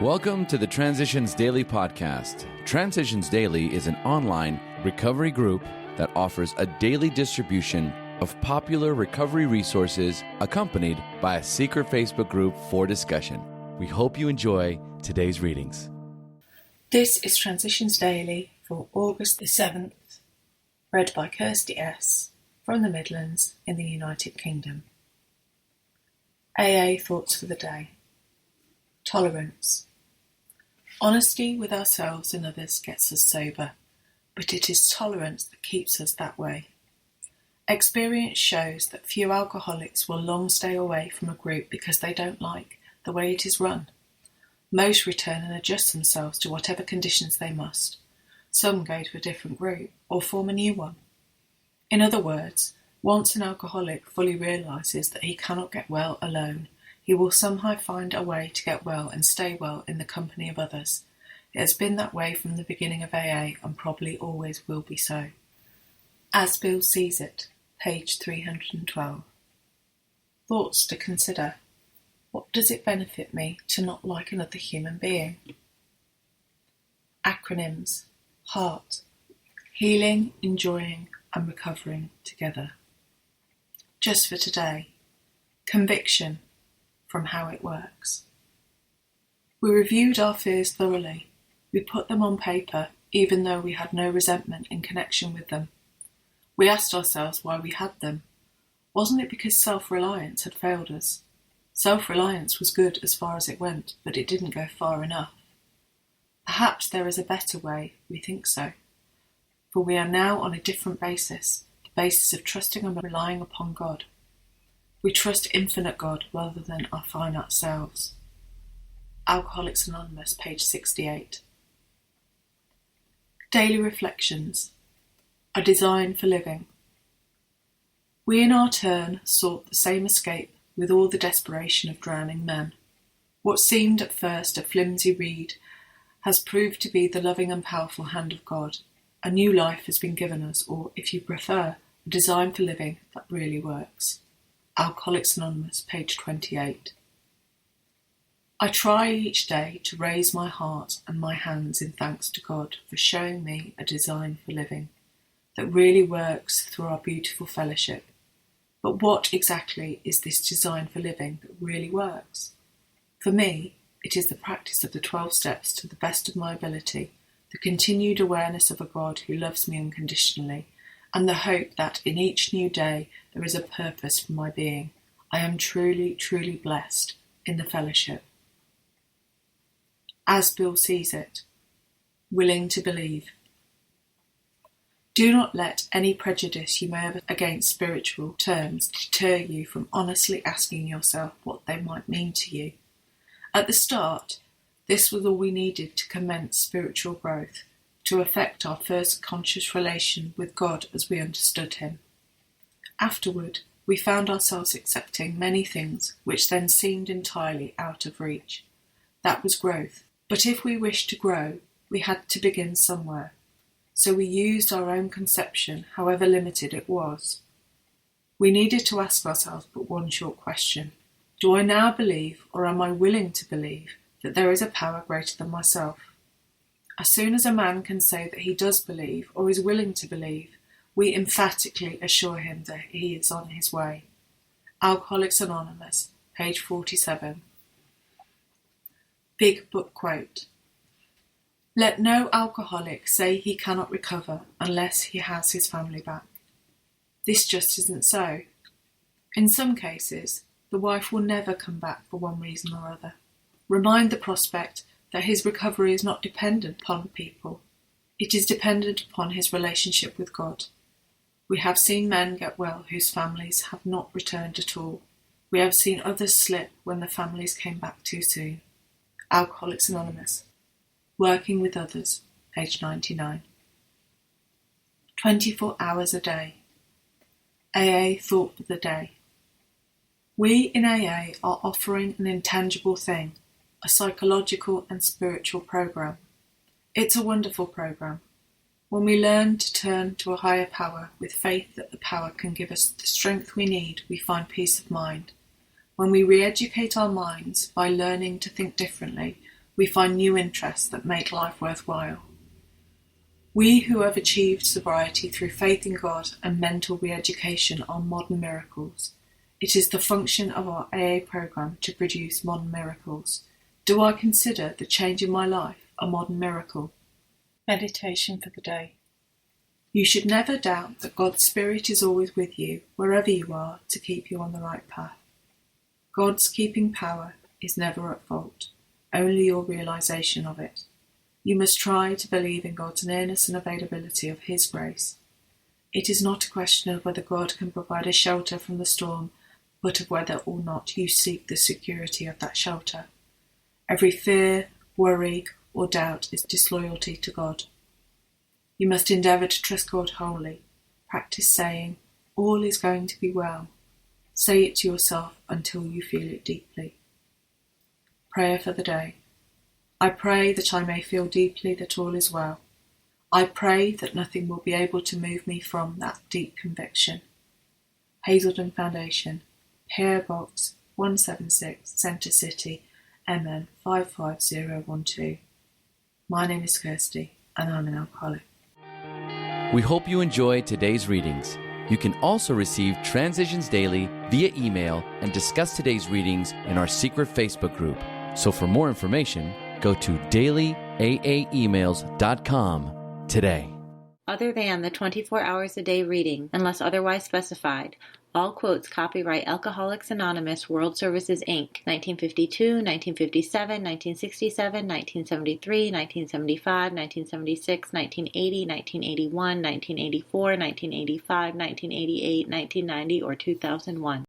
Welcome to the Transitions Daily podcast. Transitions Daily is an online recovery group that offers a daily distribution of popular recovery resources accompanied by a secret Facebook group for discussion. We hope you enjoy today's readings. This is Transitions Daily for August the 7th, read by Kirsty S. from the Midlands in the United Kingdom. AA Thoughts for the Day. Tolerance. Honesty with ourselves and others gets us sober, but it is tolerance that keeps us that way. Experience shows that few alcoholics will long stay away from a group because they don't like the way it is run. Most return and adjust themselves to whatever conditions they must. Some go to a different group or form a new one. In other words, once an alcoholic fully realises that he cannot get well alone, he will somehow find a way to get well and stay well in the company of others. It has been that way from the beginning of AA and probably always will be so. As Bill Sees It, page 312. Thoughts to consider. What does it benefit me to not like another human being? Acronyms. HEART. Healing, enjoying and recovering together. Just for today. Conviction. From how it works. We reviewed our fears thoroughly. We put them on paper, even though we had no resentment in connection with them. We asked ourselves why we had them. Wasn't it because self-reliance had failed us? Self-reliance was good as far as it went, but it didn't go far enough. Perhaps there is a better way, we think so. For we are now on a different basis, the basis of trusting and relying upon God. We trust infinite God rather than our finite selves. Alcoholics Anonymous, page 68. Daily Reflections. A Design for Living. We in our turn sought the same escape with all the desperation of drowning men. What seemed at first a flimsy reed has proved to be the loving and powerful hand of God. A new life has been given us, or, if you prefer, a design for living that really works. Alcoholics Anonymous, page 28. I try each day to raise my heart and my hands in thanks to God for showing me a design for living that really works through our beautiful fellowship. But what exactly is this design for living that really works? For me, it is the practice of the 12 steps to the best of my ability, the continued awareness of a God who loves me unconditionally, and the hope that in each new day there is a purpose for my being. I am truly, truly blessed in the fellowship. As Bill Sees It. Willing to believe. Do not let any prejudice you may have against spiritual terms deter you from honestly asking yourself what they might mean to you. At the start, this was all we needed to commence spiritual growth, to effect our first conscious relation with God as we understood him. Afterward, we found ourselves accepting many things which then seemed entirely out of reach. That was growth. But if we wished to grow, we had to begin somewhere. So we used our own conception, however limited it was. We needed to ask ourselves but one short question. Do I now believe, or am I willing to believe, that there is a power greater than myself? As soon as a man can say that he does believe or is willing to believe, we emphatically assure him that he is on his way. Alcoholics Anonymous, page 47. Big Book Quote. Let no alcoholic say he cannot recover unless he has his family back. This just isn't so. In some cases, the wife will never come back for one reason or other. Remind the prospect that his recovery is not dependent upon people. It is dependent upon his relationship with God. We have seen men get well whose families have not returned at all. We have seen others slip when the families came back too soon. Alcoholics Anonymous. Working with Others, page 99. 24 hours a day. AA Thought for the Day. We in AA are offering an intangible thing, a psychological and spiritual program. It's a wonderful program. When we learn to turn to a higher power with faith that the power can give us the strength we need, we find peace of mind. When we re-educate our minds by learning to think differently, we find new interests that make life worthwhile. We who have achieved sobriety through faith in God and mental re-education are modern miracles. It is the function of our AA program to produce modern miracles. Do I consider the change in my life a modern miracle? Meditation for the day. You should never doubt that God's Spirit is always with you, wherever you are, to keep you on the right path. God's keeping power is never at fault, only your realization of it. You must try to believe in God's nearness and availability of His grace. It is not a question of whether God can provide a shelter from the storm, but of whether or not you seek the security of that shelter. Every fear, worry, or doubt is disloyalty to God. You must endeavour to trust God wholly. Practice saying, "All is going to be well." Say it to yourself until you feel it deeply. Prayer for the day. I pray that I may feel deeply that all is well. I pray that nothing will be able to move me from that deep conviction. Hazelden Foundation, PO Box 176, Centre City, MN 55012. My name is Kirsty, and I'm an alcoholic. We hope you enjoyed today's readings. You can also receive Transitions Daily via email and discuss today's readings in our secret Facebook group. So for more information, go to dailyaaemails.com today. Other than the 24 hours a day reading, unless otherwise specified, all quotes copyright Alcoholics Anonymous World Services, Inc., 1952, 1957, 1967, 1973, 1975, 1976, 1980, 1981, 1984, 1985, 1988, 1990, or 2001.